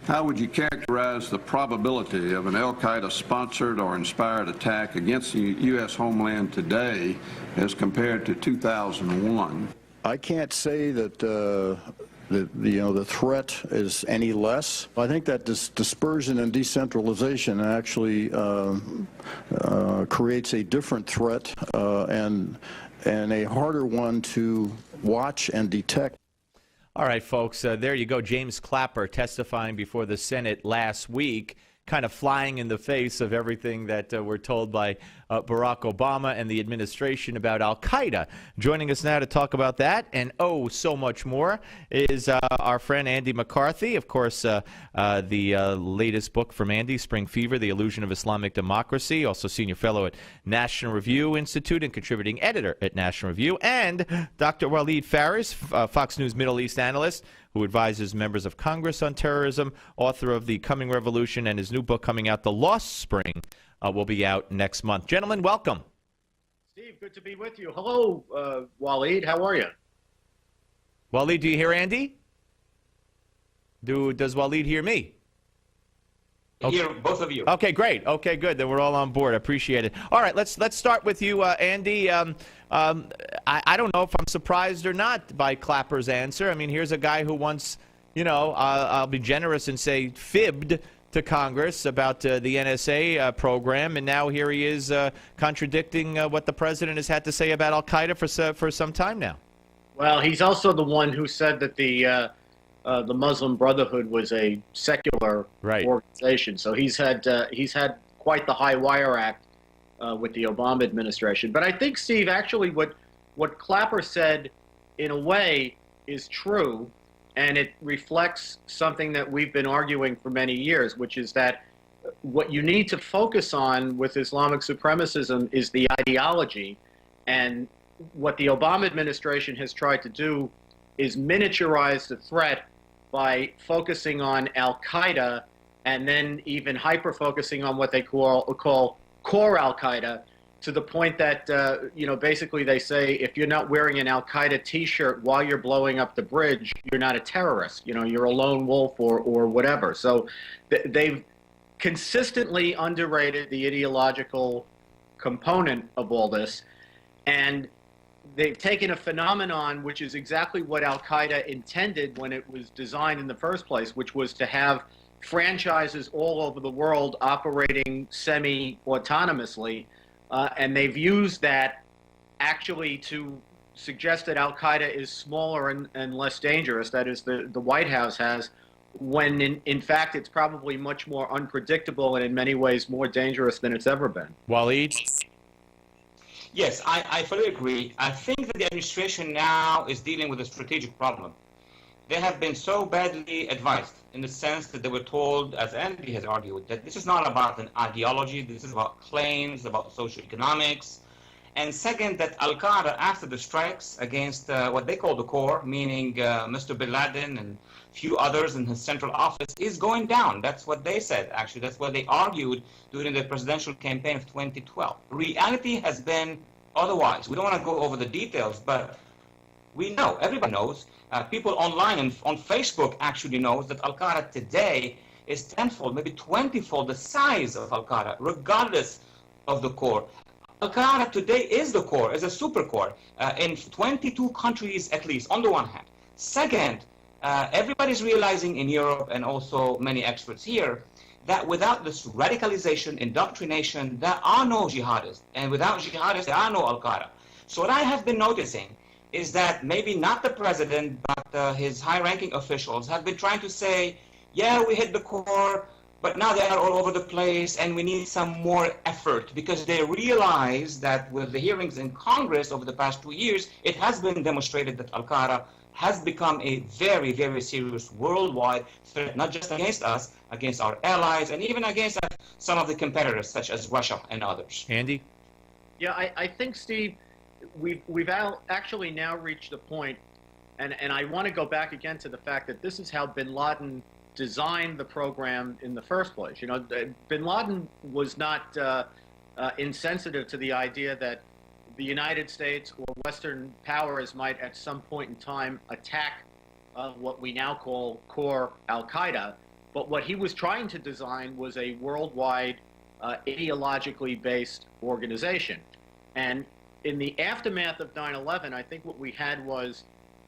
How would you characterize the probability of an al-Qaeda-sponsored or inspired attack against the U.S. homeland today as compared to 2001? I can't say that the threat is any less. I think that this dispersion and decentralization actually creates a different threat and a harder one to watch and detect. All right, folks, there you go. James Clapper testifying before the Senate last week, kind of flying in the face of everything that we're told by Barack Obama and the administration about al-Qaeda. Joining us now to talk about that and so much more is our friend Andy McCarthy. Of course, the latest book from Andy, Spring Fever, The Illusion of Islamic Democracy, also senior fellow at National Review Institute and contributing editor at National Review, and Dr. Walid Phares, Fox News Middle East analyst, who advises members of Congress on terrorism, author of The Coming Revolution, and his new book coming out, The Lost Spring, will be out next month. Gentlemen, welcome. Steve, good to be with you. Hello, Walid. How are you? Walid, do you hear Andy? Does Walid hear me? Okay. Hear both of you. Okay, great. Okay, good. Then we're all on board. I appreciate it. All right, let's start with you, Andy. I don't know if I'm surprised or not by Clapper's answer. I mean, here's a guy who once, I'll be generous and say fibbed to Congress about the NSA program, and now here he is contradicting what the president has had to say about al-Qaeda for some time now. Well, he's also the one who said that the Muslim Brotherhood was a secular organization. So he's had quite the high wire act with the Obama administration. But I think, Steve, actually what Clapper said in a way is true, and it reflects something that we've been arguing for many years, which is that what you need to focus on with Islamic supremacism is the ideology. And what the Obama administration has tried to do is miniaturize the threat by focusing on al-Qaeda and then even hyper-focusing on what they call core al-Qaeda, to the point that, basically they say if you're not wearing an al-Qaeda T-shirt while you're blowing up the bridge, you're not a terrorist. You're a lone wolf or whatever. So they've consistently underrated the ideological component of all this, and they've taken a phenomenon which is exactly what al-Qaeda intended when it was designed in the first place, which was to have franchises all over the world operating semi-autonomously. And they've used that actually to suggest that al-Qaeda is smaller and less dangerous, that is, the White House has, when in fact it's probably much more unpredictable and in many ways more dangerous than it's ever been. Walid? Yes, I fully agree. I think that the administration now is dealing with a strategic problem. They have been so badly advised in the sense that they were told, as Andy has argued, that this is not about an ideology, this is about claims, about socioeconomics. And second, that al-Qaeda, after the strikes against what they call the core, meaning Mr. bin Laden and a few others in his central office, is going down. That's what they said, actually. That's what they argued during the presidential campaign of 2012. Reality has been otherwise. We don't want to go over the details, but we know, everybody knows, people online and on Facebook actually knows that al-Qaeda today is tenfold, maybe 20-fold the size of al-Qaeda, regardless of the core. Al-Qaeda today is the core, is a super core, in 22 countries at least, on the one hand. Second, everybody's realizing in Europe and also many experts here that without this radicalization, indoctrination, there are no jihadists. And without jihadists, there are no al-Qaeda. So what I have been noticing is that maybe not the president, but his high-ranking officials have been trying to say, yeah, we hit the core, but now they are all over the place, and we need some more effort, because they realize that with the hearings in Congress over the past 2 years, it has been demonstrated that al-Qaeda has become a very, very serious worldwide threat, not just against us, against our allies, and even against some of the competitors, such as Russia and others. Andy? Yeah, I think, Steve, we've actually now reached a point, and I want to go back again to the fact that this is how bin Laden designed the program in the first place. Bin Laden was not insensitive to the idea that the United States or Western powers might at some point in time attack what we now call core al-Qaeda. But what he was trying to design was a worldwide, ideologically based organization. And in the aftermath of 9/11, I think what we had was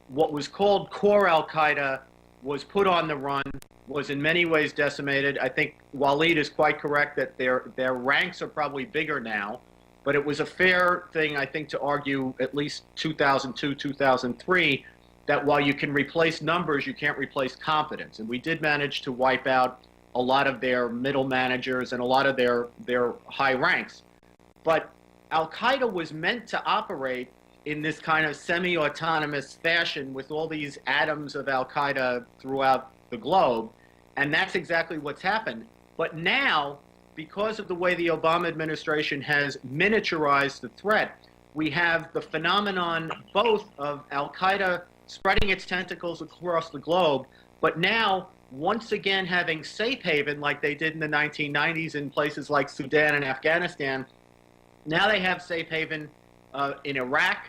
what was called core al-Qaeda was put on the run, was in many ways decimated. I think Walid is quite correct that their ranks are probably bigger now, but it was a fair thing, I think, to argue at least 2002, 2003, that while you can replace numbers, you can't replace competence. And we did manage to wipe out a lot of their middle managers and a lot of their high ranks. But al-Qaeda was meant to operate in this kind of semi-autonomous fashion with all these atoms of al-Qaeda throughout the globe, and that's exactly what's happened. But now, because of the way the Obama administration has miniaturized the threat, we have the phenomenon both of al-Qaeda spreading its tentacles across the globe, but now once again having safe haven like they did in the 1990s in places like Sudan and Afghanistan. Now they have safe haven in Iraq,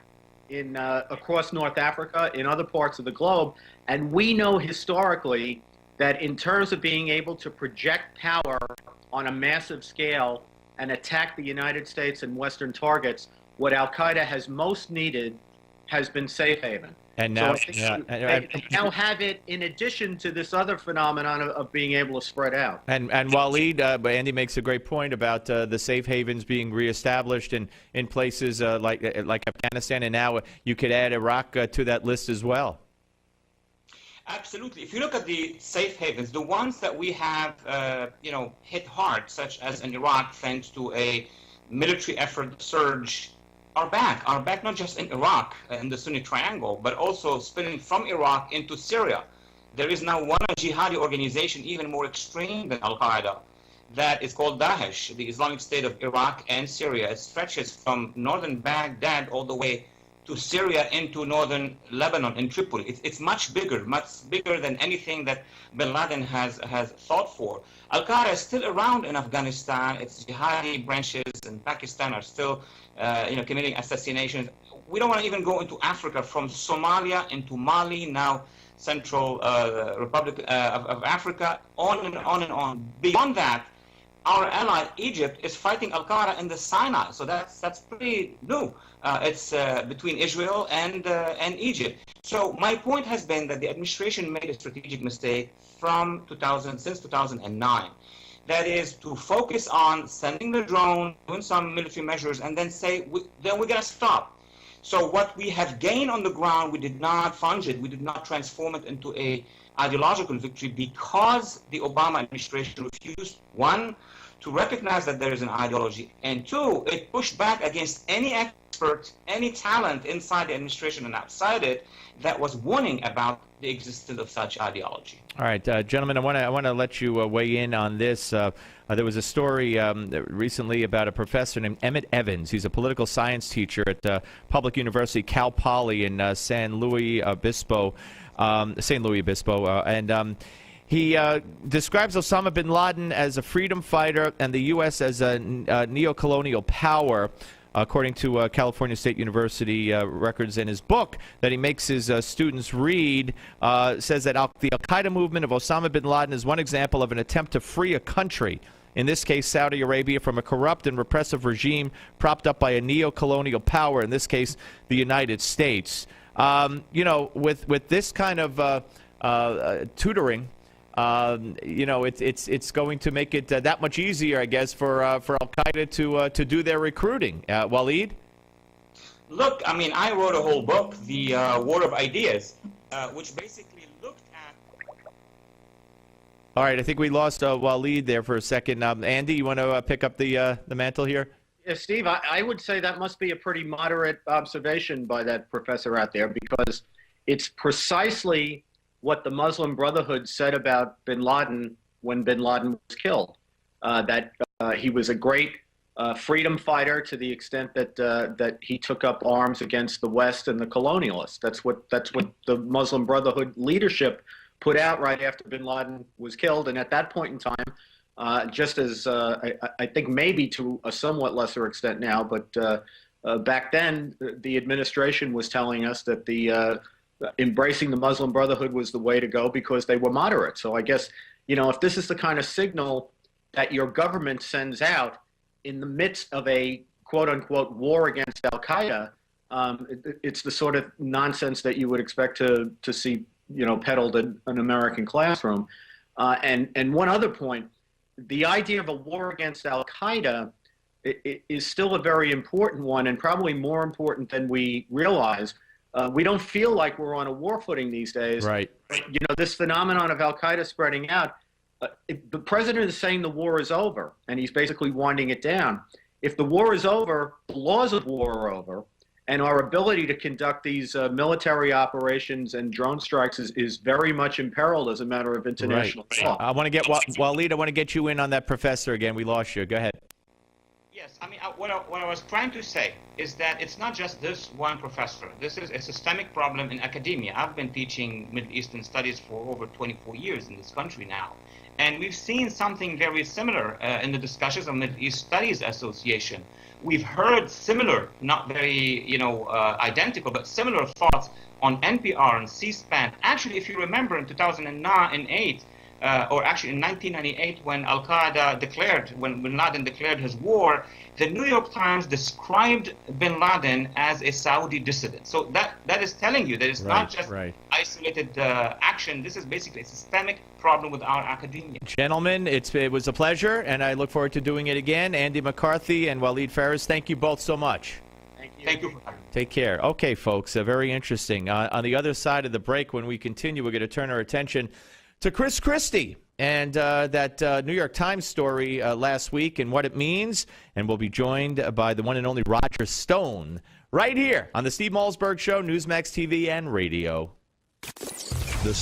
across North Africa, in other parts of the globe. And we know historically that in terms of being able to project power on a massive scale and attack the United States and Western targets, what al-Qaeda has most needed has been safe haven. And now, so they now have it in addition to this other phenomenon of being able to spread out. And Walid, Andy makes a great point about the safe havens being reestablished in places like Afghanistan, and now you could add Iraq to that list as well. Absolutely. If you look at the safe havens, the ones that we have, hit hard, such as in Iraq, thanks to a military effort surge, are back not just in Iraq, in the Sunni Triangle, but also spilling from Iraq into Syria. There is now one jihadi organization even more extreme than Al-Qaeda that is called Daesh, the Islamic State of Iraq and Syria. It stretches from northern Baghdad all the way to Syria into northern Lebanon in Tripoli. It's much bigger than anything that bin Laden has thought for. Al-Qaeda is still around in Afghanistan. Its jihadi branches in Pakistan are still committing assassinations. We don't want to even go into Africa, from Somalia into Mali, now Central Republic of Africa, on and on and on. Beyond that, our ally Egypt is fighting al-Qaeda in the Sinai, so that's pretty new. It's between Israel and Egypt. So my point has been that the administration made a strategic mistake since 2009. That is to focus on sending the drone, doing some military measures, and then say, then we're going to stop. So what we have gained on the ground, we did not funge it, we did not transform it into a ideological victory, because the Obama administration refused, one, to recognize that there is an ideology, and two, it pushed back against any expert, any talent inside the administration and outside it that was warning about the existence of such ideology. All right, gentlemen, I want to let you weigh in on this. There was a story recently about a professor named Emmett Evans. He's a political science teacher at Public University Cal Poly in San Luis Obispo, and he describes Osama bin Laden as a freedom fighter and the U.S. as a neo-colonial power, according to California State University records. In his book that he makes his students read, says that the al-Qaeda movement of Osama bin Laden is one example of an attempt to free a country, in this case Saudi Arabia, from a corrupt and repressive regime propped up by a neo-colonial power, in this case the United States. With this kind of tutoring, it's going to make it that much easier, I guess, for al-Qaeda to do their recruiting. Walid? Look, I mean, I wrote a whole book, The War of Ideas, which basically looked at... All right, I think we lost Walid there for a second. Andy, you want to pick up the mantle here? Yeah, Steve, I would say that must be a pretty moderate observation by that professor out there, because it's precisely what the Muslim Brotherhood said about bin Laden when bin Laden was killed, that he was a great freedom fighter to the extent that he took up arms against the West and the colonialists. That's what the Muslim Brotherhood leadership put out right after bin Laden was killed. And at that point in time, just as I think maybe to a somewhat lesser extent now, but back then the administration was telling us that embracing the Muslim Brotherhood was the way to go because they were moderate. So I guess You know, if this is the kind of signal that your government sends out in the midst of a quote-unquote war against al-Qaeda, it's the sort of nonsense that you would expect to see, you know, peddled in an American classroom. And one other point, the idea of a war against al-Qaeda is still a very important one, and probably more important than we realize. We don't feel like we're on a war footing these days. Right. You know, this phenomenon of al-Qaeda spreading out, the president is saying the war is over, and he's basically winding it down. If the war is over, the laws of war are over, and our ability to conduct these military operations and drone strikes is very much imperiled as a matter of international law. I want to get, Walid, I want to get you in on that, Professor, again. We lost you. Go ahead. Yes, I mean, what I was trying to say is that it's not just this one professor. This is a systemic problem in academia. I've been teaching Middle Eastern studies for over 24 years in this country now. And we've seen something very similar in the discussions of Middle East Studies Association. We've heard similar, not very, identical, but similar thoughts on NPR and C-SPAN. Actually, if you remember in 2009 and 8, or actually in 1998, when al-Qaeda declared, when bin Laden declared his war, the New York Times described bin Laden as a Saudi dissident. So that is telling you that it's not just isolated action. This is basically a systemic problem with our academia. Gentlemen, it was a pleasure, and I look forward to doing it again. Andy McCarthy and Walid Phares, thank you both so much. Thank you for having me. Take care. Okay, folks, very interesting. On the other side of the break, when we continue, we're going to turn our attention to Chris Christie and that New York Times story last week and what it means. And we'll be joined by the one and only Roger Stone right here on the Steve Malzberg Show, Newsmax TV and radio. The